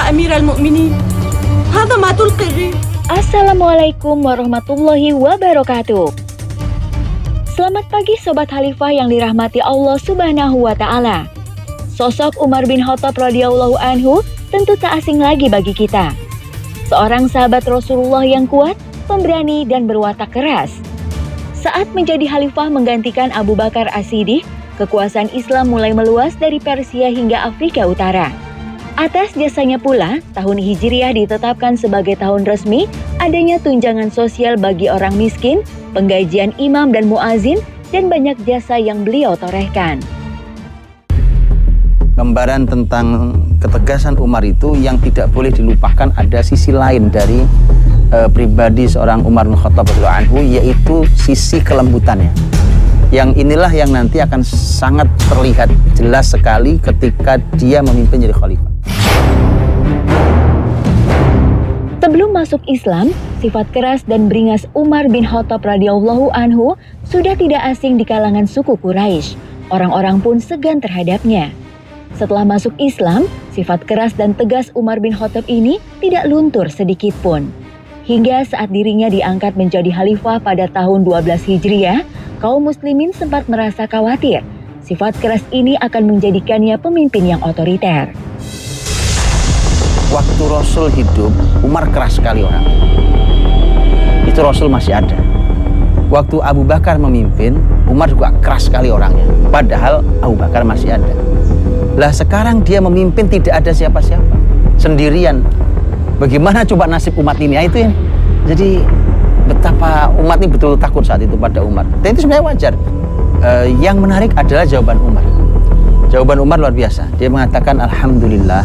أمير المؤمنين هذا ما تلقي الريح. Assalamualaikum warahmatullahi wabarakatuh. Selamat pagi Sobat Khalifah yang dirahmati Allah Subhanahu wa Ta'ala. Sosok Umar bin Khattab radhiyallahu anhu tentu tak asing lagi bagi kita. Seorang sahabat Rasulullah yang kuat, pemberani dan berwatak keras. Saat menjadi khalifah menggantikan Abu Bakar As-Siddiq, kekuasaan Islam mulai meluas dari Persia hingga Afrika Utara. Atas jasanya pula, tahun Hijriah ditetapkan sebagai tahun resmi adanya tunjangan sosial bagi orang miskin, penggajian imam dan muazin, dan banyak jasa yang beliau torehkan. Gambaran tentang ketegasan Umar itu yang tidak boleh dilupakan, ada sisi lain dari pribadi seorang Umar bin Khattab radhiyallahu anhu, yaitu sisi kelembutannya. Yang inilah yang nanti akan sangat terlihat jelas sekali ketika dia memimpin jadi khalifah. Sebelum masuk Islam, sifat keras dan beringas Umar bin Khattab radhiyallahu anhu sudah tidak asing di kalangan suku Quraisy. Orang-orang pun segan terhadapnya. Setelah masuk Islam, sifat keras dan tegas Umar bin Khattab ini tidak luntur sedikit pun. Hingga saat dirinya diangkat menjadi khalifah pada tahun 12 Hijriah, kaum muslimin sempat merasa khawatir. Sifat keras ini akan menjadikannya pemimpin yang otoriter. Waktu Rasul hidup, Umar keras sekali orang. Itu Rasul masih ada. Waktu Abu Bakar memimpin, Umar juga keras sekali orangnya. Padahal Abu Bakar masih ada. Lah sekarang dia memimpin tidak ada siapa-siapa, sendirian. Bagaimana coba nasib umat ini? Itu ya. Jadi betapa umat ini betul takut saat itu pada Umar. Dan itu sebenarnya wajar. Yang menarik adalah jawaban Umar. Jawaban Umar luar biasa. Dia mengatakan alhamdulillah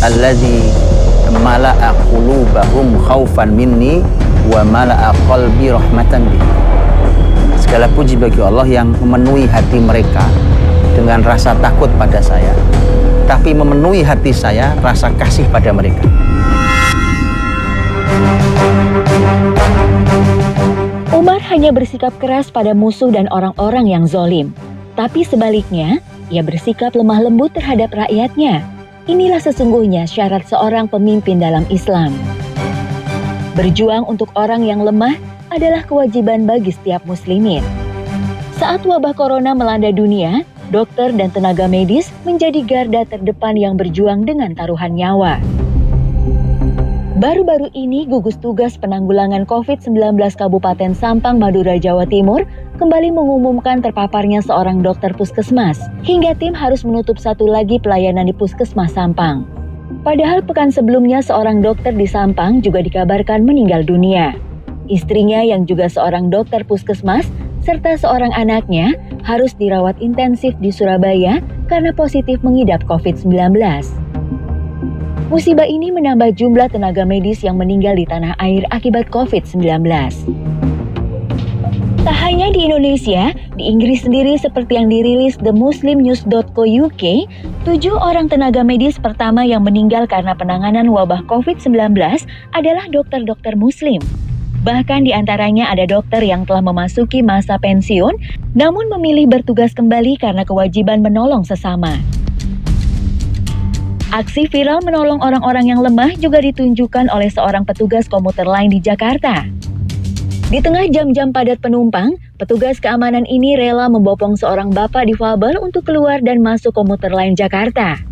allazi mala'a qulubahum khaufan minni wa mala'a qalbi rahmatan bi. Segala puji bagi Allah yang memenuhi hati mereka dengan rasa takut pada saya, tapi memenuhi hati saya rasa kasih pada mereka. Umar hanya bersikap keras pada musuh dan orang-orang yang zolim. Tapi sebaliknya, ia bersikap lemah lembut terhadap rakyatnya. Inilah sesungguhnya syarat seorang pemimpin dalam Islam. Berjuang untuk orang yang lemah adalah kewajiban bagi setiap muslimin. Saat wabah corona melanda dunia, dokter dan tenaga medis menjadi garda terdepan yang berjuang dengan taruhan nyawa. Baru-baru ini gugus tugas penanggulangan COVID-19 Kabupaten Sampang, Madura, Jawa Timur kembali mengumumkan terpaparnya seorang dokter puskesmas. Hingga tim harus menutup satu lagi pelayanan di puskesmas Sampang. Padahal pekan sebelumnya seorang dokter di Sampang juga dikabarkan meninggal dunia. Istrinya yang juga seorang dokter puskesmas serta seorang anaknya harus dirawat intensif di Surabaya karena positif mengidap COVID-19. Musibah ini menambah jumlah tenaga medis yang meninggal di tanah air akibat COVID-19. Tak hanya di Indonesia, di Inggris sendiri seperti yang dirilis themuslimnews.co.uk, 7 orang tenaga medis pertama yang meninggal karena penanganan wabah COVID-19 adalah dokter-dokter muslim. Bahkan di antaranya ada dokter yang telah memasuki masa pensiun, namun memilih bertugas kembali karena kewajiban menolong sesama. Aksi viral menolong orang-orang yang lemah juga ditunjukkan oleh seorang petugas komuter lain di Jakarta. Di tengah jam-jam padat penumpang, petugas keamanan ini rela membopong seorang bapak difabel untuk keluar dan masuk komuter lain Jakarta.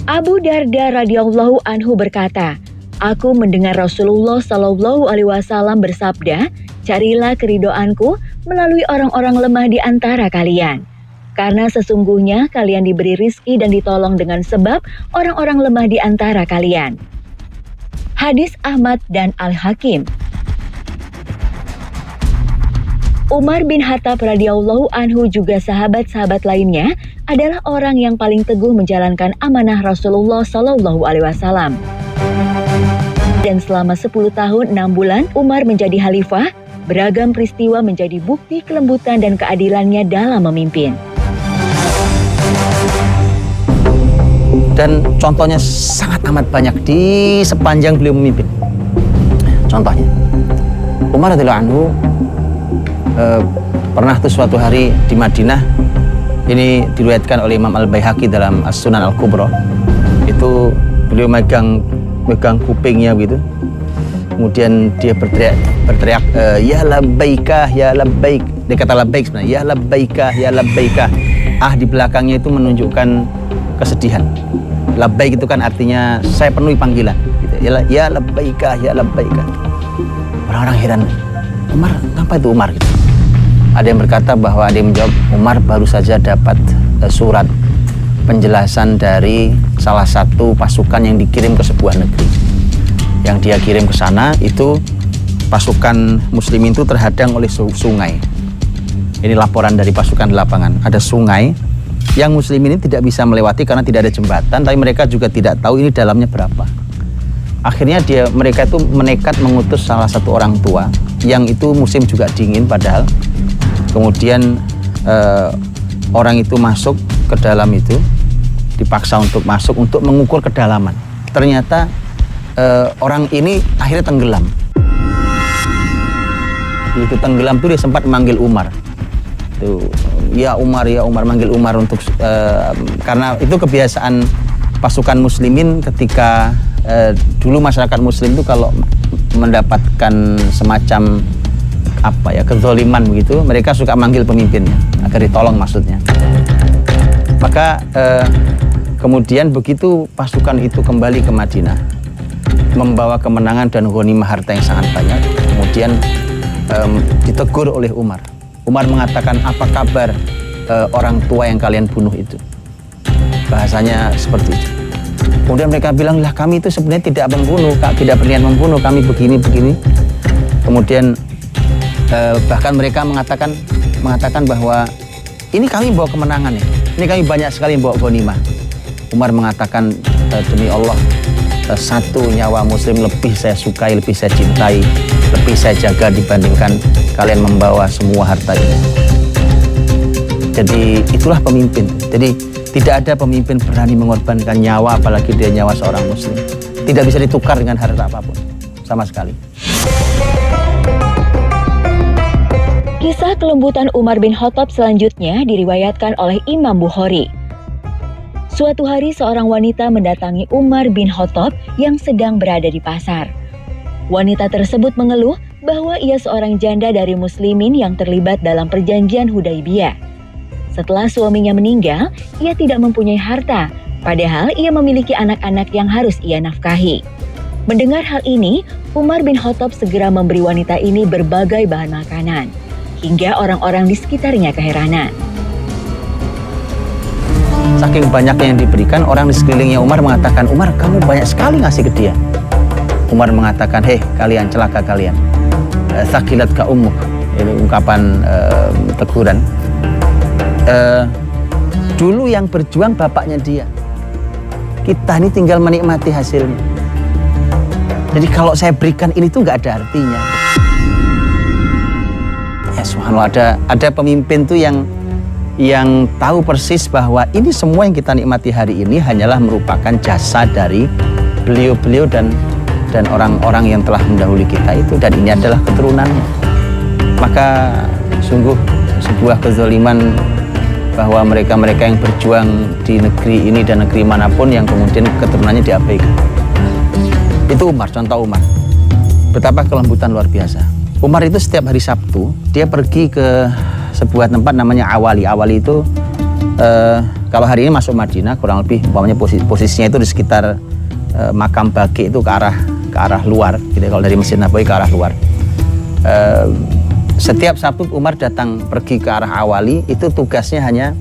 Abu Darda radhiyallahu anhu berkata, "Aku mendengar Rasulullah Shallallahu Alaihi Wasallam bersabda, carilah keridhoanku melalui orang-orang lemah di antara kalian. Karena sesungguhnya kalian diberi rizki dan ditolong dengan sebab orang-orang lemah di antara kalian." Hadis Ahmad dan Al-Hakim. Umar bin Khattab radhiyallahu anhu juga sahabat-sahabat lainnya adalah orang yang paling teguh menjalankan amanah Rasulullah Shallallahu Alaihi Wasallam. Dan selama 10 tahun 6 bulan Umar menjadi khalifah, beragam peristiwa menjadi bukti kelembutan dan keadilannya dalam memimpin. Dan contohnya sangat amat banyak di sepanjang beliau memimpin. Contohnya, Umar radhiyallahu anhu pernah tuh suatu hari di Madinah, ini diriwayatkan oleh Imam Al-Baihaqi dalam As-Sunan Al-Kubra. itu beliau megang kupingnya gitu. Kemudian dia berteriak ya labbaikah ya labbaik. Dia kata labbaik sebenarnya, ya labbaikah ya labbaikah. Di belakangnya itu menunjukkan kesedihan. Labbaik itu kan artinya saya penuhi panggilan gitu. Ya labbaikah ya labbaikah. Orang-orang heran, Umar, kenapa itu Umar gitu? Ada yang berkata bahwa ada yang menjawab, Umar baru saja dapat surat penjelasan dari salah satu pasukan yang dikirim ke sebuah negeri. Yang dia kirim ke sana itu pasukan muslimin itu terhadang oleh sungai. Ini laporan dari pasukan di lapangan. Ada sungai yang muslimin ini tidak bisa melewati karena tidak ada jembatan, tapi mereka juga tidak tahu ini dalamnya berapa. Akhirnya mereka itu menekat mengutus salah satu orang tua yang itu musim juga dingin padahal. Kemudian orang itu masuk ke dalam itu, dipaksa untuk masuk untuk mengukur kedalaman. Ternyata orang ini akhirnya tenggelam. Begitu tenggelam tuh dia sempat memanggil Umar. Tuh, ya Umar manggil Umar untuk karena itu kebiasaan pasukan muslimin ketika dulu masyarakat muslim itu kalau mendapatkan semacam kezaliman begitu, mereka suka manggil pemimpinnya agar ditolong maksudnya. Maka kemudian begitu pasukan itu kembali ke Madinah membawa kemenangan dan ghanimah harta yang sangat banyak, kemudian ditegur oleh Umar. Umar mengatakan, apa kabar orang tua yang kalian bunuh itu? Bahasanya seperti itu. Kemudian mereka bilang, lah kami itu sebenarnya tidak membunuh, tidak berniat membunuh, kami begini. Kemudian bahkan mereka mengatakan bahwa ini kami bawa kemenangan ya, ini kami banyak sekali yang bawa ghanimah. Umar mengatakan, demi Allah, satu nyawa muslim lebih saya sukai, lebih saya cintai, lebih saya jaga dibandingkan kalian membawa semua harta ini. Jadi itulah pemimpin. Jadi tidak ada pemimpin berani mengorbankan nyawa, apalagi dia nyawa seorang muslim. Tidak bisa ditukar dengan harta apapun, sama sekali. Kisah kelembutan Umar bin Khattab selanjutnya diriwayatkan oleh Imam Bukhari. Suatu hari seorang wanita mendatangi Umar bin Khattab yang sedang berada di pasar. Wanita tersebut mengeluh bahwa ia seorang janda dari muslimin yang terlibat dalam perjanjian Hudaibiyah. Setelah suaminya meninggal, ia tidak mempunyai harta, padahal ia memiliki anak-anak yang harus ia nafkahi. Mendengar hal ini, Umar bin Khattab segera memberi wanita ini berbagai bahan makanan, hingga orang-orang di sekitarnya keheranan. Saking banyaknya yang diberikan, orang di sekelilingnya Umar mengatakan, Umar kamu banyak sekali ngasih ke dia. Umar mengatakan, hei kalian, celaka kalian. Thaqilat ka ummuk. Ini ungkapan teguran. Dulu yang berjuang bapaknya dia. Kita ini tinggal menikmati hasilnya. Jadi kalau saya berikan ini tuh nggak ada artinya. Ya subhanallah, ada pemimpin tuh yang tahu persis bahwa ini semua yang kita nikmati hari ini hanyalah merupakan jasa dari beliau-beliau dan orang-orang yang telah mendahului kita itu, dan ini adalah keturunannya. Maka sungguh sebuah kezaliman bahwa mereka-mereka yang berjuang di negeri ini dan negeri manapun yang kemudian keturunannya diabaikan. Itu Umar, contoh Umar. Betapa kelembutan luar biasa. Umar itu setiap hari Sabtu dia pergi ke sebuah tempat namanya Awali. Awali itu kalau hari ini masuk Madinah kurang lebih umpamanya posisinya itu di sekitar makam Baqi itu ke arah luar gitu, kalau dari Masjid Nabawi ke arah luar. Setiap Sabtu Umar datang pergi ke arah Awali, itu tugasnya hanya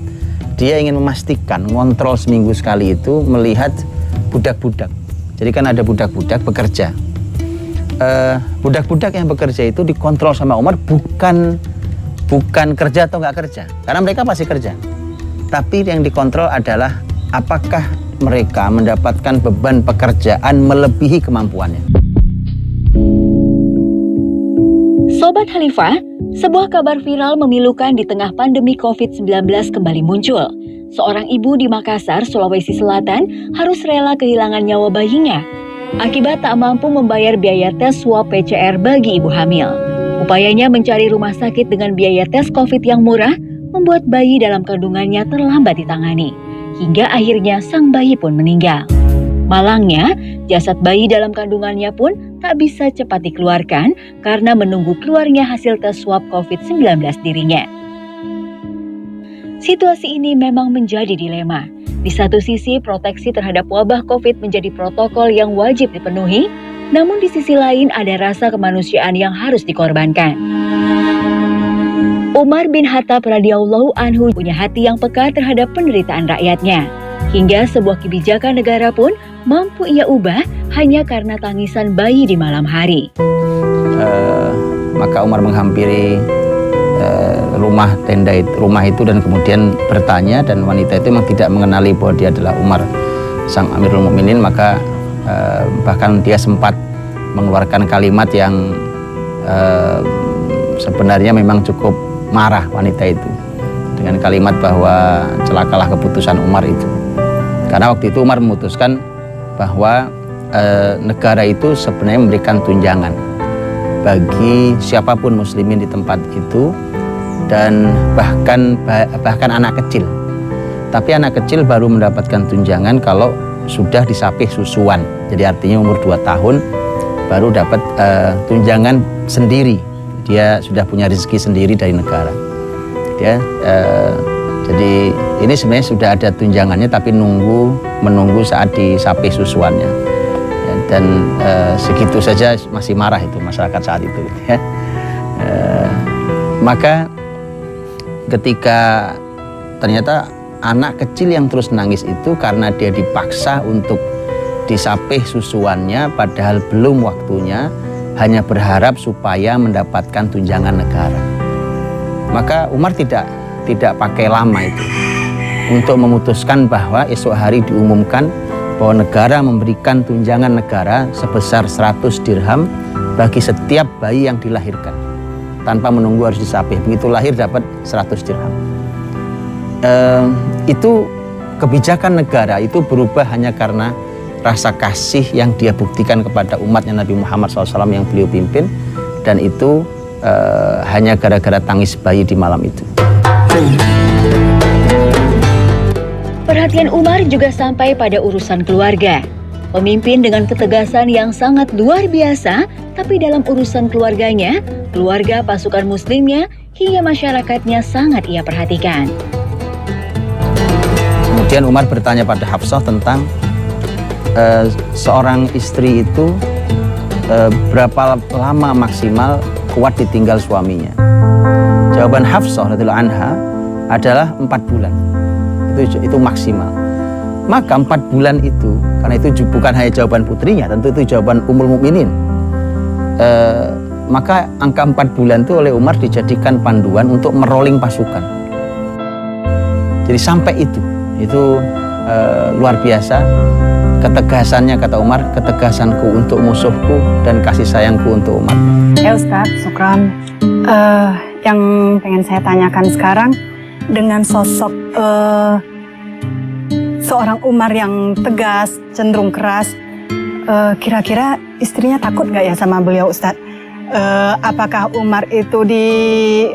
dia ingin memastikan, ngontrol seminggu sekali itu, melihat budak-budak. Jadi kan ada budak-budak bekerja. Budak-budak yang bekerja itu dikontrol sama Umar, bukan kerja atau nggak kerja, karena mereka pasti kerja. Tapi yang dikontrol adalah apakah mereka mendapatkan beban pekerjaan melebihi kemampuannya. Sobat Khalifah, sebuah kabar viral memilukan di tengah pandemi COVID-19 kembali muncul. Seorang ibu di Makassar, Sulawesi Selatan harus rela kehilangan nyawa bayinya akibat tak mampu membayar biaya tes swab PCR bagi ibu hamil. Upayanya mencari rumah sakit dengan biaya tes COVID yang murah membuat bayi dalam kandungannya terlambat ditangani, hingga akhirnya sang bayi pun meninggal. Malangnya, jasad bayi dalam kandungannya pun tak bisa cepat dikeluarkan karena menunggu keluarnya hasil tes swab COVID-19 dirinya. Situasi ini memang menjadi dilema. Di satu sisi, proteksi terhadap wabah COVID menjadi protokol yang wajib dipenuhi, namun di sisi lain ada rasa kemanusiaan yang harus dikorbankan. Umar bin Khattab radhiyallahu anhu punya hati yang peka terhadap penderitaan rakyatnya. Hingga sebuah kebijakan negara pun mampu ia ubah hanya karena tangisan bayi di malam hari. Maka Umar menghampiri rumah itu dan kemudian bertanya, dan wanita itu memang tidak mengenali bahwa dia adalah Umar sang Amirul Mukminin. Maka bahkan dia sempat mengeluarkan kalimat yang sebenarnya memang cukup marah wanita itu, dengan kalimat bahwa celakalah keputusan Umar itu. Karena waktu itu Umar memutuskan bahwa negara itu sebenarnya memberikan tunjangan bagi siapapun muslimin di tempat itu, dan bahkan anak kecil. Tapi anak kecil baru mendapatkan tunjangan kalau sudah disapih susuan. Jadi artinya umur 2 tahun baru dapat tunjangan sendiri. Dia sudah punya rezeki sendiri dari negara. Jadi ini sebenarnya sudah ada tunjangannya, tapi menunggu saat disapih susuannya. Dan segitu saja masih marah itu masyarakat saat itu. Maka ketika ternyata anak kecil yang terus nangis itu karena dia dipaksa untuk disapih susuannya padahal belum waktunya, hanya berharap supaya mendapatkan tunjangan negara. Maka Umar tidak pakai lama itu untuk memutuskan bahwa esok hari diumumkan bahwa negara memberikan tunjangan negara sebesar 100 dirham bagi setiap bayi yang dilahirkan, tanpa menunggu harus disapih. Begitu lahir dapat 100 dirham. Itu kebijakan negara itu berubah hanya karena rasa kasih yang dia buktikan kepada umatnya Nabi Muhammad SAW yang beliau pimpin, dan itu hanya gara-gara tangis bayi di malam itu. Perhatian Umar juga sampai pada urusan keluarga. Pemimpin dengan ketegasan yang sangat luar biasa, tapi dalam urusan keluarganya, keluarga pasukan muslimnya, hingga masyarakatnya sangat ia perhatikan. Kemudian Umar bertanya pada Hafsah tentang seorang istri itu berapa lama maksimal kuat ditinggal suaminya. Jawaban Hafsah radhiyallahu anha adalah 4 bulan. Itu maksimal. Maka 4 bulan itu, karena itu bukan hanya jawaban putrinya, tentu itu jawaban Ummul Mukminin. Maka angka 4 bulan itu oleh Umar dijadikan panduan untuk merolling pasukan. Jadi sampai itu luar biasa ketegasannya, kata Umar, ketegasanku untuk musuhku dan kasih sayangku untuk umat. Ya Ustadz, syukran. Yang pengen saya tanyakan sekarang, dengan sosok seorang Umar yang tegas, cenderung keras, kira-kira istrinya takut nggak ya sama beliau, Ustadz? Apakah Umar itu di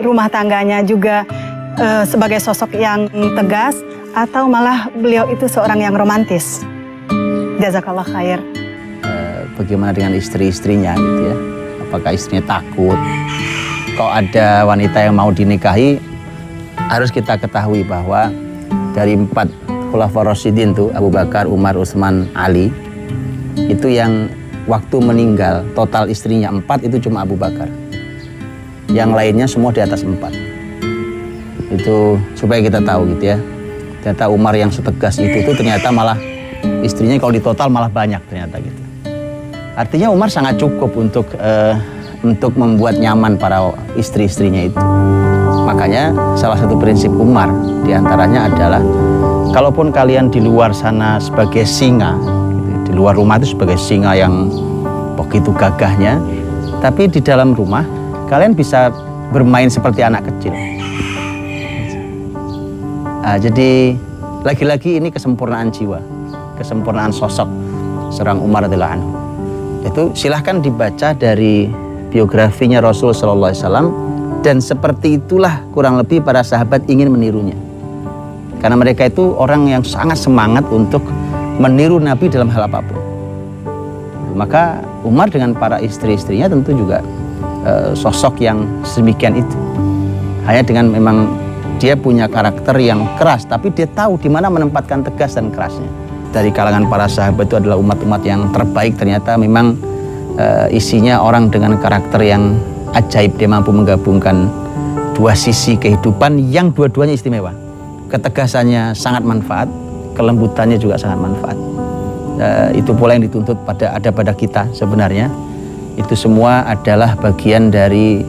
rumah tangganya juga sebagai sosok yang tegas, atau malah beliau itu seorang yang romantis? Jazakallah khair. Bagaimana dengan istri-istrinya gitu ya? Apakah istrinya takut? Kalau ada wanita yang mau dinikahi, harus kita ketahui bahwa dari 4 Khulafaur Rasyidin tuh, Abu Bakar, Umar, Utsman, Ali, itu yang waktu meninggal total istrinya 4 itu cuma Abu Bakar. Yang lainnya semua di atas 4. Itu supaya kita tahu gitu ya. Ternyata Umar yang setegas itu ternyata malah istrinya kalau di total malah banyak ternyata gitu. Artinya Umar sangat cukup untuk membuat nyaman para istri-istrinya itu. Makanya salah satu prinsip Umar diantaranya adalah, kalaupun kalian di luar sana sebagai singa, di luar rumah itu sebagai singa yang begitu gagahnya, tapi di dalam rumah kalian bisa bermain seperti anak kecil. Jadi lagi-lagi ini kesempurnaan jiwa, kesempurnaan sosok seorang Umar radhiyallahu anhu. Itu silahkan dibaca dari biografinya Rasul Sallallahu Alaihi Wasallam, dan seperti itulah kurang lebih para sahabat ingin menirunya. Karena mereka itu orang yang sangat semangat untuk meniru Nabi dalam hal apapun. Maka Umar dengan para istri-istrinya tentu juga sosok yang sedemikian itu. Hanya dengan memang dia punya karakter yang keras, tapi dia tahu di mana menempatkan tegas dan kerasnya. Dari kalangan para sahabat itu adalah umat-umat yang terbaik, ternyata memang isinya orang dengan karakter yang ajaib. Dia mampu menggabungkan dua sisi kehidupan yang dua-duanya istimewa. Ketegasannya sangat manfaat, kelembutannya juga sangat manfaat. Itu pula yang dituntut pada kita sebenarnya. Itu semua adalah bagian dari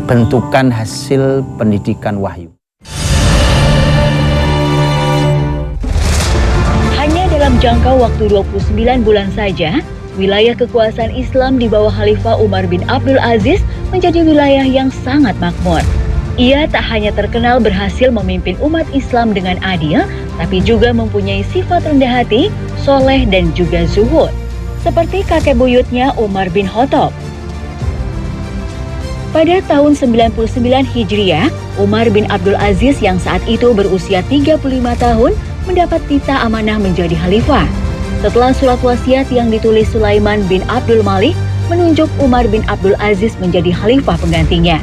bentukan hasil pendidikan wahyu. Hanya dalam jangka waktu 29 bulan saja, wilayah kekuasaan Islam di bawah Khalifah Umar bin Abdul Aziz menjadi wilayah yang sangat makmur. Ia tak hanya terkenal berhasil memimpin umat Islam dengan adil, tapi juga mempunyai sifat rendah hati, soleh dan juga zuhud. Seperti kakek buyutnya Umar bin Khattab. Pada tahun 99 Hijriah, Umar bin Abdul Aziz yang saat itu berusia 35 tahun mendapat titah amanah menjadi khalifah. Setelah surat wasiat yang ditulis Sulaiman bin Abdul Malik menunjuk Umar bin Abdul Aziz menjadi khalifah penggantinya.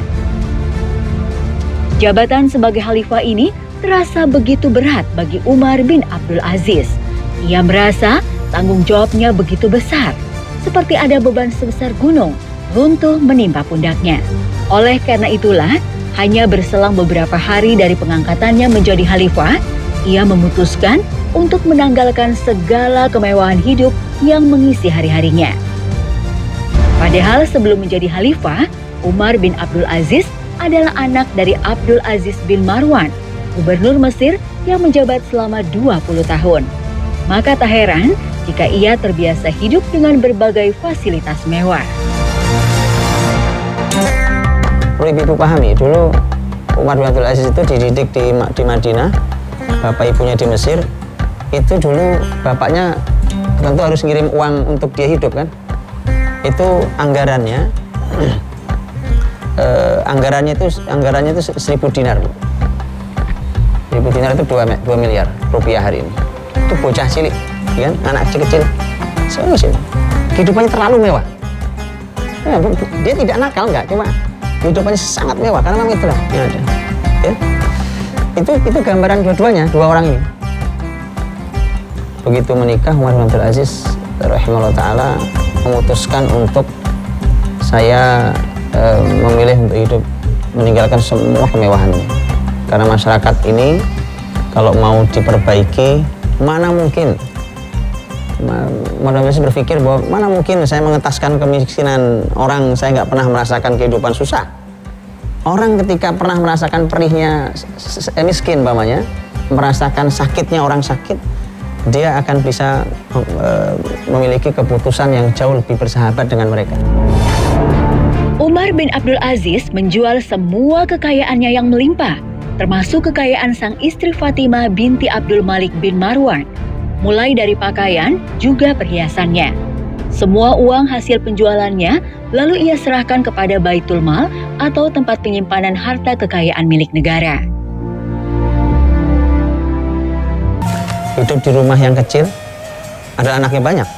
Jabatan sebagai khalifah ini terasa begitu berat bagi Umar bin Abdul Aziz. Ia merasa tanggung jawabnya begitu besar, seperti ada beban sebesar gunung runtuh menimpa pundaknya. Oleh karena itulah, hanya berselang beberapa hari dari pengangkatannya menjadi khalifah, ia memutuskan untuk menanggalkan segala kemewahan hidup yang mengisi hari-harinya. Padahal sebelum menjadi khalifah, Umar bin Abdul Aziz adalah anak dari Abdul Aziz bin Marwan, gubernur Mesir yang menjabat selama 20 tahun. Maka tak heran jika ia terbiasa hidup dengan berbagai fasilitas mewah. Perlu ibu pahami, dulu Umar bin Abdul Aziz itu dididik di Madinah, bapak ibunya di Mesir. Itu dulu bapaknya tentu harus ngirim uang untuk dia hidup kan. Itu anggarannya itu 1.000 dinar. 1.000 dinar itu 2 miliar rupiah hari ini. Itu bocah cilik, kan? Anak kecil-kecil. Serius ini. Kehidupannya terlalu mewah. Ya, dia tidak nakal, enggak, cuma kehidupannya sangat mewah karena memang itulah yang ada. Ya. Itu gambaran dua-duanya, dua orang ini. Begitu menikah, Umar bin Abdul Aziz rahimahullah ta'ala memutuskan untuk saya memilih untuk hidup meninggalkan semua kemewahannya. Karena masyarakat ini kalau mau diperbaiki, mana mungkin Manusia berpikir bahwa mana mungkin saya mengetaskan kemiskinan orang, saya nggak pernah merasakan kehidupan susah. Orang ketika pernah merasakan perihnya miskin, umpamanya, merasakan sakitnya orang sakit, dia akan bisa memiliki keputusan yang jauh lebih bersahabat dengan mereka. Umar bin Abdul Aziz menjual semua kekayaannya yang melimpah, termasuk kekayaan sang istri Fatimah binti Abdul Malik bin Marwan, mulai dari pakaian juga perhiasannya. Semua uang hasil penjualannya lalu ia serahkan kepada Baitul Mal atau tempat penyimpanan harta kekayaan milik negara. Hidup di rumah yang kecil, ada anaknya banyak.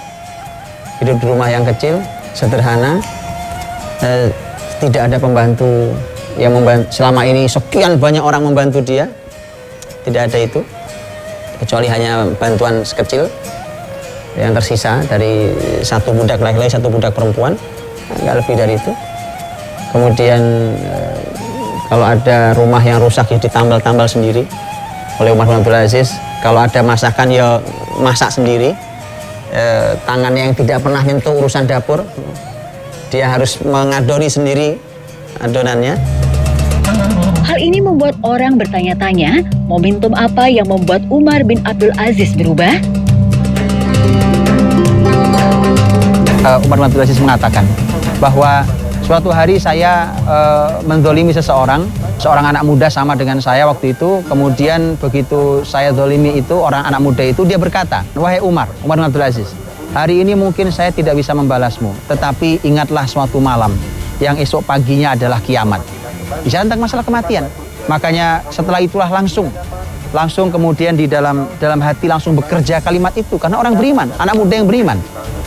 Hidup di rumah yang kecil, sederhana, tidak ada pembantu yang membantu. Selama ini sekian banyak orang membantu dia, tidak ada itu, kecuali hanya bantuan sekecil yang tersisa dari satu budak laki-laki, satu budak perempuan, nggak lebih dari itu. Kemudian kalau ada rumah yang rusak ya ditambal-tambal sendiri oleh Umar bin Abdul Aziz. Kalau ada masakan ya masak sendiri. Tangannya yang tidak pernah nyentuh urusan dapur, dia harus mengadoni sendiri adonannya. Hal ini membuat orang bertanya-tanya, momentum apa yang membuat Umar bin Abdul Aziz berubah? Umar bin Abdul Aziz mengatakan bahwa suatu hari saya menzolimi seorang anak muda sama dengan saya waktu itu. Kemudian begitu saya zolimi itu, orang anak muda itu, dia berkata, "Wahai Umar bin Abdul Aziz, hari ini mungkin saya tidak bisa membalasmu, tetapi ingatlah suatu malam yang esok paginya adalah kiamat." Bisa tentang masalah kematian. Makanya setelah itulah langsung langsung kemudian di dalam hati langsung bekerja kalimat itu karena orang beriman, anak muda yang beriman.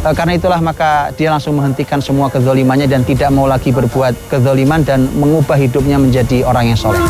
Karena itulah maka dia langsung menghentikan semua kezalimannya dan tidak mau lagi berbuat kezaliman dan mengubah hidupnya menjadi orang yang soleh.